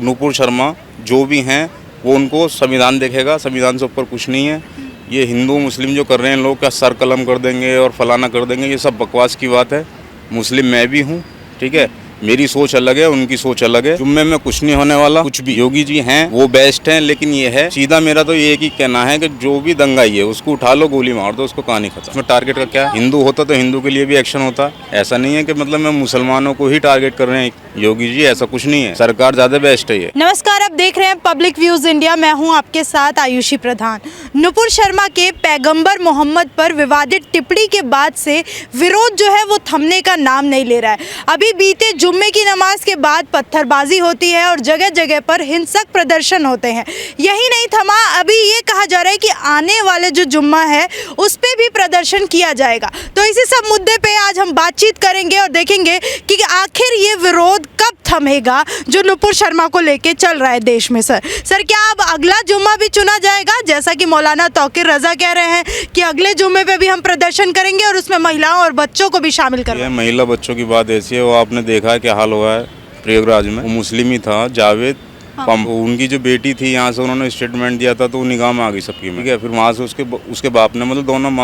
नुपुर शर्मा जो भी हैं वो उनको संविधान देखेगा, संविधान से ऊपर कुछ नहीं है। ये हिंदू मुस्लिम जो कर रहे हैं लोग क्या सर कलम कर देंगे और फलाना कर देंगे, ये सब बकवास की बात है। मुस्लिम मैं भी हूँ, ठीक है, मेरी सोच अलग है, उनकी सोच अलग है। जुम्मे में कुछ नहीं होने वाला, कुछ भी। योगी जी हैं वो बेस्ट हैं, लेकिन ये है सीधा मेरा तो ये एक ही कहना है कि जो भी दंगाई है उसको उठा लो, गोली मार दो, उसको कहानी खत्म। इसमें टारगेट का क्या, हिंदू होता तो हिंदू के लिए भी एक्शन होता। ऐसा नहीं है कि मतलब मैं मुसलमानों को ही टारगेट कर रहे हैं योगी जी, ऐसा कुछ नहीं है। सरकार ज्यादा बेस्ट है ये। नमस्कार, आप देख रहे हैं पब्लिक व्यूज इंडिया। मैं हूं आपके साथ आयुषी प्रधान। नुपुर शर्मा के पैगंबर मोहम्मद पर विवादित टिप्पणी के बाद से विरोध जो है वो थमने का नाम नहीं ले रहा है। अभी बीते जुम्मे की नमाज के बाद पत्थरबाजी होती है और जगह जगह पर हिंसक प्रदर्शन होते हैं। यही नहीं थमा, अभी ये कहा जा रहा है कि आने वाले जो जुम्मा है उस पे भी प्रदर्शन किया जाएगा। तो इसी सब मुद्दे पे आज हम बातचीत करेंगे और देखेंगे कि आखिर ये विरोध कब थमेगा जो नुपुर शर्मा को लेके चल रहा है देश में। सर क्या अब अगला जुम्मा भी चुना जाएगा, जैसा कि मौलाना तौकीर रजा कह रहे हैं कि अगले जुम्मे पे भी हम प्रदर्शन करेंगे और उसमें महिलाओं और बच्चों को भी शामिल करेंगे? महिला बच्चों की बात ऐसी है, वो आपने देखा है क्या हाल हुआ है प्रयागराज में। वो मुस्लिम ही था, जावेद पंप, उनकी जो बेटी थी यहाँ से उन्होंने स्टेटमेंट दिया था तो वो निगाह में आ गई सबकी में, ठीक है। फिर वहाँ से उसके बाप ने, मतलब दोनों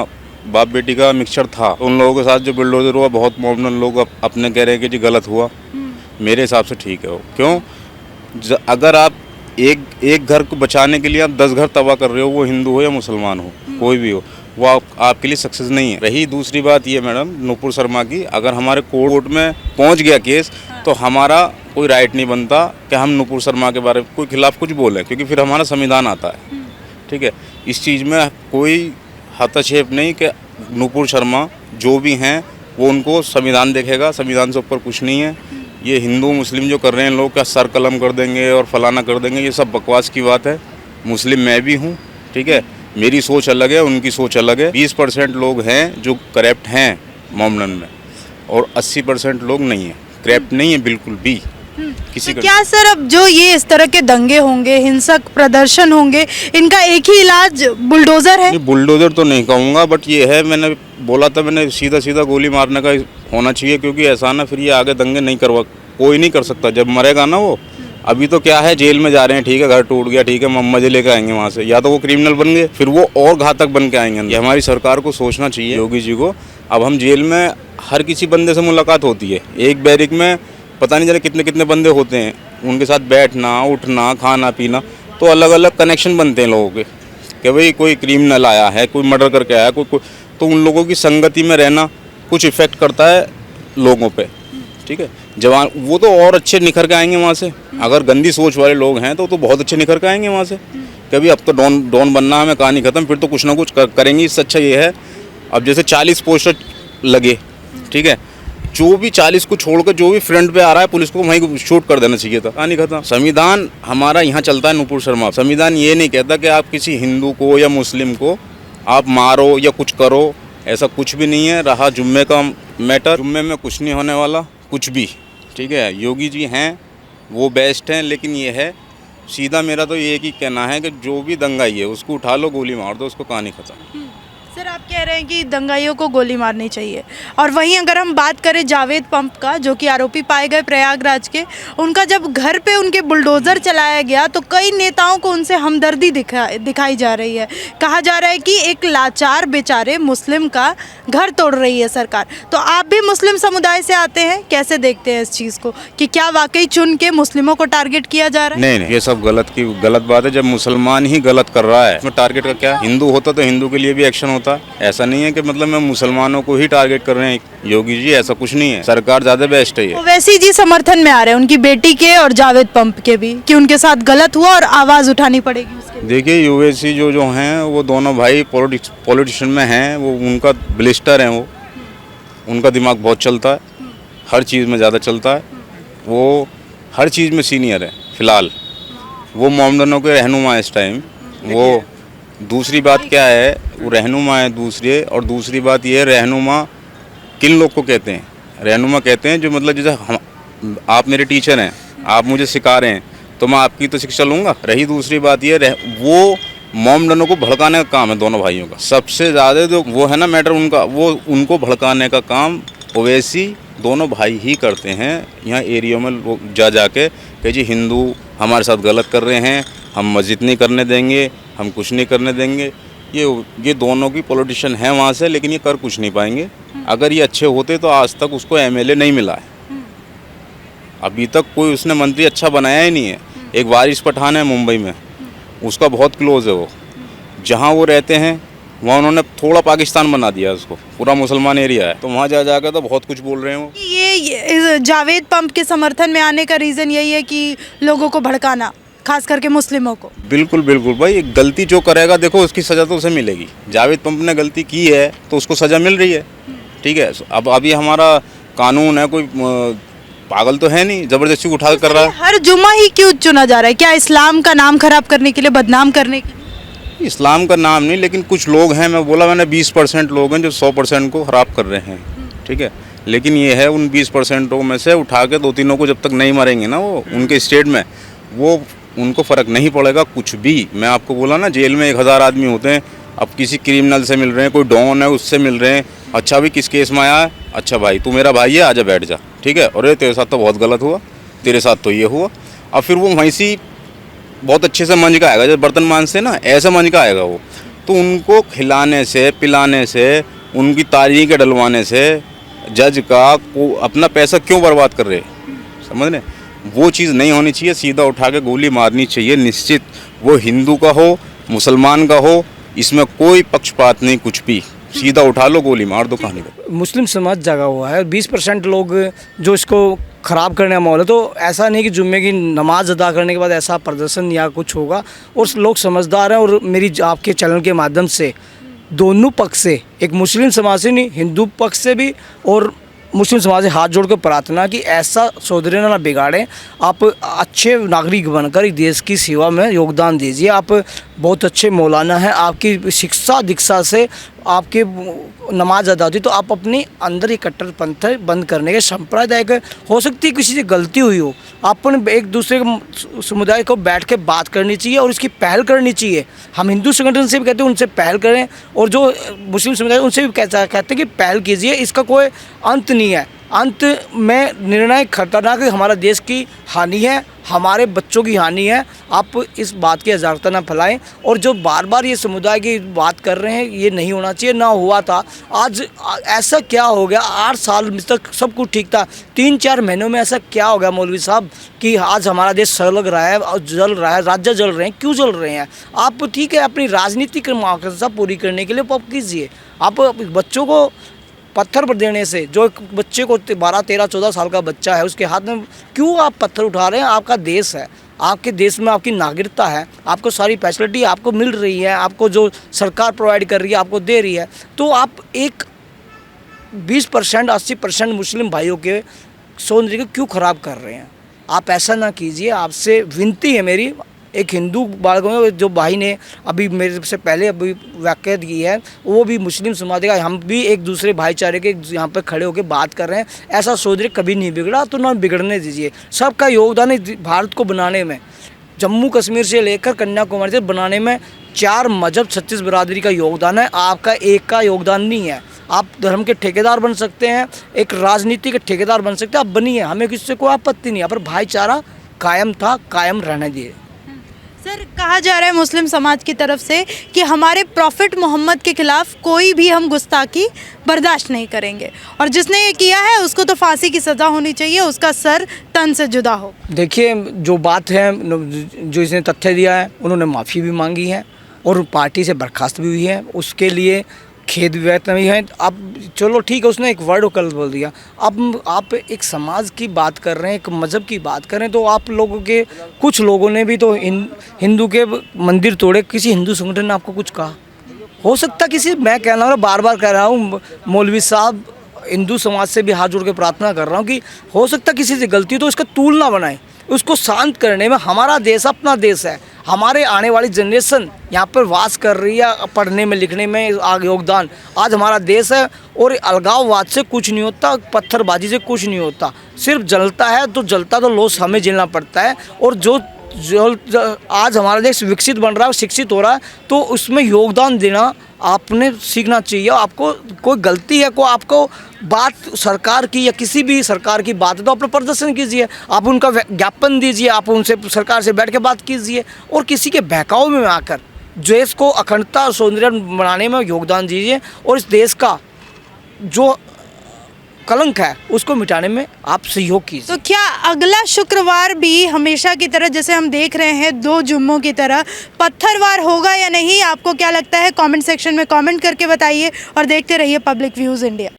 बाप बेटी का मिक्सचर था। उन लोगों के साथ जो बुलडोजर हुआ, बहुत मॉडर्न लोग अपने कह रहे हैं कि जी गलत हुआ। मेरे हिसाब से ठीक है वो। क्यों, अगर आप एक घर को बचाने के लिए आप 10 घर तबाह कर रहे हो, वो हिंदू हो या मुसलमान हो, कोई भी हो, वो आपके लिए सक्सेस नहीं है। रही दूसरी बात ये मैडम नुपुर शर्मा की, अगर हमारे कोर्ट में पहुंच गया केस तो हमारा कोई राइट नहीं बनता कि हम नुपुर शर्मा के बारे में कोई खिलाफ कुछ बोलें, क्योंकि फिर हमारा संविधान आता है, ठीक है। इस चीज़ में कोई हस्तक्षेप नहीं कि नुपुर शर्मा जो भी हैं वो उनको संविधान देखेगा, संविधान से ऊपर कुछ नहीं है। ये हिंदू मुस्लिम जो कर रहे हैं लोग क्या सर कलम कर देंगे और फलाना कर देंगे, ये सब बकवास की बात है। मुस्लिम मैं भी हूँ, ठीक है, मेरी सोच अलग है, उनकी सोच अलग है। 20% लोग हैं जो करप्ट हैं मोमडन में और 80% लोग नहीं हैं, करप्ट नहीं है बिल्कुल भी किसी तो क्या सर अब जो ये इस तरह के दंगे होंगे, हिंसक प्रदर्शन होंगे, इनका एक ही इलाज बुलडोजर है? बुलडोजर तो नहीं कहूँगा, बट ये है, मैंने बोला था, मैंने सीधा गोली मारने का होना चाहिए, क्योंकि ऐसा ना फिर ये आगे दंगे नहीं करवा, कोई नहीं कर सकता जब मरेगा ना वो। अभी तो क्या है, जेल में जा रहे हैं, ठीक है, घर टूट गया, ठीक है, मजे लेकर आएंगे वहाँ से, या तो वो क्रिमिनल बन गए फिर वो और घातक बन के आएंगे। ये हमारी सरकार को सोचना चाहिए, योगी जी को। अब हम जेल में हर किसी बंदे से मुलाकात होती है, एक बैरिक में पता नहीं चले कितने बंदे होते हैं, उनके साथ बैठना उठना खाना पीना, तो अलग अलग कनेक्शन बनते हैं लोगों के कि भाई कोई क्रिमिनल आया है, कोई मर्डर करके आया, कोई तो उन लोगों की संगति में रहना कुछ इफेक्ट करता है लोगों पे, ठीक है। जवान वो तो और अच्छे निखर के आएंगे वहाँ से। अगर गंदी सोच वाले लोग हैं तो बहुत अच्छे निखर के आएंगे वहाँ से। कभी अब तो डॉन बनना हमें कहानी खत्म, फिर तो कुछ ना कुछ करेंगे। इससे अच्छा ये है, अब जैसे 40 पोस्टर लगे, ठीक है, जो भी 40 को छोड़कर जो भी फ्रंट पे आ रहा है पुलिस को वहीं शूट कर देना चाहिए था, कहानी खत्म। संविधान हमारा यहाँ चलता है नुपुर शर्मा, संविधान ये नहीं कहता कि आप किसी हिंदू को या मुस्लिम को आप मारो या कुछ करो, ऐसा कुछ भी नहीं है। रहा जुम्मे का मैटर, जुम्मे में कुछ नहीं होने वाला, कुछ भी, ठीक है। योगी जी हैं वो बेस्ट हैं, लेकिन ये है सीधा मेरा तो ये एक ही कहना है कि जो भी दंगाई है उसको उठा लो, गोली मार दो, उसको कहानी खत्म। सर आप कह रहे हैं कि दंगाइयों को गोली मारनी चाहिए, और वहीं अगर हम बात करें जावेद पंप का, जो कि आरोपी पाए गए प्रयागराज के, उनका जब घर पे उनके बुलडोज़र चलाया गया तो कई नेताओं को उनसे हमदर्दी दिखाई जा रही है। कहा जा रहा है कि एक लाचार बेचारे मुस्लिम का घर तोड़ रही है सरकार। तो आप भी मुस्लिम समुदाय से आते हैं, कैसे देखते हैं इस चीज़ को कि क्या वाकई चुन के मुस्लिमों को टारगेट किया जा रहा है? नहीं, ये सब गलत बात है। जब मुसलमान ही गलत कर रहा है, इसमें टारगेट का क्या? हिंदू होता तो हिंदू के लिए भी एक्शन होता। ऐसा नहीं है कि मतलब मैं मुसलमानों को ही टारगेट कर रहे हैं योगी जी, ऐसा कुछ नहीं है। सरकार ज्यादा बेस्ट है ये। ओवैसी जी समर्थन में आ रहे हैं उनकी बेटी के और जावेद पंप के भी, कि उनके साथ गलत हुआ और आवाज उठानी पड़ेगी उसके। देखिए ओवैसी जो हैं वो दोनों भाई पॉलिटिशियन में हैं, वो उनका ब्लिस्टर है, वो उनका दिमाग बहुत चलता है, हर चीज़ में ज़्यादा चलता है, वो हर चीज़ में सीनियर है फिलहाल, वो मोमडनों के रहनुमा इस टाइम। वो दूसरी बात क्या है, वो रहनुमा है दूसरे, और दूसरी बात ये रहनुमा किन लोग को कहते हैं? रहनुमा कहते हैं जो मतलब जैसे आप मेरे टीचर हैं, आप मुझे सिखा रहे हैं तो मैं आपकी तो शिक्षा लूँगा। रही दूसरी बात ये वो मोमडनों को भड़काने का काम है दोनों भाइयों का। सबसे ज़्यादा जो वो है ना मैटर उनका, वो उनको भड़काने का काम ओवैसी दोनों भाई ही करते हैं। यहाँ एरिया में लोग जाके कि जी हिंदू हमारे साथ गलत कर रहे हैं, हम मस्जिद नहीं करने देंगे, हम कुछ नहीं करने देंगे। ये दोनों की पॉलिटिशियन हैं वहाँ से, लेकिन ये कर कुछ नहीं पाएंगे। अगर ये अच्छे होते तो आज तक उसको एमएलए नहीं मिला है। अभी तक कोई उसने मंत्री अच्छा बनाया ही नहीं है। एक वारिस पठान है मुंबई में, उसका बहुत क्लोज है वो, जहाँ वो रहते हैं वहाँ उन्होंने थोड़ा पाकिस्तान बना दिया उसको, पूरा मुसलमान एरिया है, तो वहाँ जा जाकर तो बहुत कुछ बोल रहे हैं वो। ये जावेद पंप के समर्थन में आने का रीज़न यही है कि लोगों को भड़काना, खास करके मुस्लिमों को। बिल्कुल बिल्कुल भाई, गलती जो करेगा देखो उसकी सज़ा तो उसे मिलेगी। जावेद पंप ने गलती की है तो उसको सज़ा मिल रही है, ठीक है। अब अभी हमारा कानून है, कोई पागल तो है नहीं ज़बरदस्ती उठा कर रहा है। हर जुम्मा ही क्यों चुना जा रहा है? क्या इस्लाम का नाम खराब करने के लिए, बदनाम करने के लिए? इस्लाम का नाम नहीं, लेकिन कुछ लोग हैं, मैंने 20% लोग हैं जो 100% को खराब कर रहे हैं, ठीक है। लेकिन ये है उन 20% में से उठा के 2-3 को जब तक नहीं मारेंगे ना वो उनके स्टेट में, वो उनको फ़र्क नहीं पड़ेगा कुछ भी। मैं आपको बोला ना, जेल में 1000 आदमी होते हैं, अब किसी क्रिमिनल से मिल रहे हैं, कोई डॉन है उससे मिल रहे हैं। अच्छा भी किस केस में आया है? अच्छा भाई तू मेरा भाई है, आजा बैठ जा, ठीक है। और तेरे साथ तो बहुत गलत हुआ, तेरे साथ तो ये हुआ। अब फिर वो वहीं से बहुत अच्छे से मंज का आएगा, जब बर्तन मांजते ना ऐसा मंज का आएगा वो। तो उनको खिलाने से, पिलाने से, उनकी तारीखें डलवाने से जज का को अपना पैसा क्यों बर्बाद कर रहे, समझ रहे? वो चीज़ नहीं होनी चाहिए। सीधा उठा के गोली मारनी चाहिए निश्चित, वो हिंदू का हो मुसलमान का हो, इसमें कोई पक्षपात नहीं, कुछ भी सीधा उठा लो गोली मार दो कहानी का। मुस्लिम समाज जगा हुआ है, 20% लोग जो इसको ख़राब करने का माहौल है, तो ऐसा नहीं कि जुम्मे की नमाज अदा करने के बाद ऐसा प्रदर्शन या कुछ होगा। और लोग समझदार हैं, और मेरी आपके चैनल के माध्यम से दोनों पक्ष से, एक मुस्लिम समाज से नहीं, हिंदू पक्ष से भी और मुस्लिम समाज से हाथ जोड़ कर प्रार्थना कि ऐसा सौदर्य ना बिगाड़ें। आप अच्छे नागरिक बनकर इस देश की सेवा में योगदान दीजिए। आप बहुत अच्छे मौलाना हैं, आपकी शिक्षा दीक्षा से आपकी नमाज अदा होती, तो आप अपने अंदर ही कट्टरपंथ बंद करने के सांप्रदायिक, हो सकती है किसी से गलती हुई हो, अपन एक दूसरे समुदाय को बैठ के बात करनी चाहिए और इसकी पहल करनी चाहिए। हम हिंदू संगठन से भी कहते हैं उनसे पहल करें, और जो मुस्लिम समुदाय उनसे भी कहते हैं कि पहल कीजिए। इसका कोई अंत नहीं है, अंत में निर्णय खतरनाक, हमारा देश की हानि है, हमारे बच्चों की हानि है। आप इस बात की अजागता ना फैलाएं, और जो बार बार ये समुदाय की बात कर रहे हैं, ये नहीं होना चाहिए, ना हुआ था। आज ऐसा क्या हो गया? 8 साल तक सब कुछ ठीक था, 3-4 महीनों में ऐसा क्या हो गया मौलवी साहब कि आज हमारा देश सलग रहा है और जल रहा है, राज्य जल रहे हैं? क्यों जल रहे हैं? आप ठीक है अपनी राजनीतिक माकसदा पूरी करने के लिए आप कीजिए। आप बच्चों को पत्थर पर देने से, जो एक बच्चे को 12, 13, 14 साल का बच्चा है उसके हाथ में क्यों आप पत्थर उठा रहे हैं? आपका देश है, आपके देश में आपकी नागरिकता है, आपको सारी फैसिलिटी आपको मिल रही है, आपको जो सरकार प्रोवाइड कर रही है आपको दे रही है, तो आप एक 20%, 80% मुस्लिम भाइयों के सौंदर्य को क्यों ख़राब कर रहे हैं? आप ऐसा ना कीजिए, आपसे विनती है मेरी। एक हिंदू बालक में जो भाई ने अभी मेरे से पहले अभी व्याख्या की है, वो भी मुस्लिम समाज का, हम भी एक दूसरे भाईचारे के यहाँ पर खड़े होकर बात कर रहे हैं। ऐसा सौदर्य कभी नहीं बिगड़ा, तो ना बिगड़ने दीजिए। सबका योगदान है भारत को बनाने में, जम्मू कश्मीर से लेकर कन्याकुमारी से बनाने में 4 मजहब 36 बिरादरी का योगदान है, आपका एक का योगदान नहीं है। आप धर्म के ठेकेदार बन सकते हैं, एक राजनीति के ठेकेदार बन सकते हैं, आप बनिए, हमें किसी से कोई आपत्ति नहीं है, पर भाईचारा कायम था, कायम रहने दिए। सर, कहा जा रहा है मुस्लिम समाज की तरफ से कि हमारे प्रॉफिट मोहम्मद के खिलाफ कोई भी हम गुस्ताखी बर्दाश्त नहीं करेंगे, और जिसने ये किया है उसको तो फांसी की सज़ा होनी चाहिए, उसका सर तन से जुदा हो। देखिए, जो बात है, जो इसने तथ्य दिया है, उन्होंने माफ़ी भी मांगी है और पार्टी से बर्खास्त भी हुई है, उसके लिए खेद भी व्यक्त नहीं है। अब चलो ठीक है, उसने एक वर्ड कल बोल दिया। अब आप एक समाज की बात कर रहे हैं, एक मज़हब की बात कर रहे हैं, तो आप लोगों के कुछ लोगों ने भी तो हिंदू के मंदिर तोड़े। किसी हिंदू संगठन ने आपको कुछ कहा? हो सकता किसी, मैं कह रहा हूँ, बार बार कह रहा हूँ मौलवी साहब, हिंदू समाज से भी हाथ जोड़ के प्रार्थना कर रहा हूँ कि हो सकता किसी से गलती, तो इसका तूल ना बनाए। उसको शांत करने में, हमारा देश अपना देश है, हमारे आने वाली जनरेशन यहाँ पर वास कर रही है, पढ़ने में लिखने में योगदान, आज हमारा देश है। और अलगाववाद से कुछ नहीं होता, पत्थरबाजी से कुछ नहीं होता, सिर्फ जलता है तो जलता तो लॉस हमें झेलना पड़ता है। और जो आज हमारा देश विकसित बन रहा है, शिक्षित हो रहा है, तो उसमें योगदान देना आपने सीखना चाहिए। आपको कोई गलती है, को आपको बात सरकार की या किसी भी सरकार की बात है तो अपना प्रदर्शन कीजिए, आप उनका ज्ञापन दीजिए, आप उनसे सरकार से बैठ के बात कीजिए, और किसी के बहकाव में आकर देश को अखंडता और सौंदर्य बनाने में योगदान दीजिए, और इस देश का जो कलंक है उसको मिटाने में आप सहयोग कीजिए। तो क्या अगला शुक्रवार भी हमेशा की तरह, जैसे हम देख रहे हैं 2 जुम्मों की तरह, पत्थरवार होगा या नहीं? आपको क्या लगता है? कमेंट सेक्शन में कमेंट करके बताइए और देखते रहिए पब्लिक व्यूज़ इंडिया।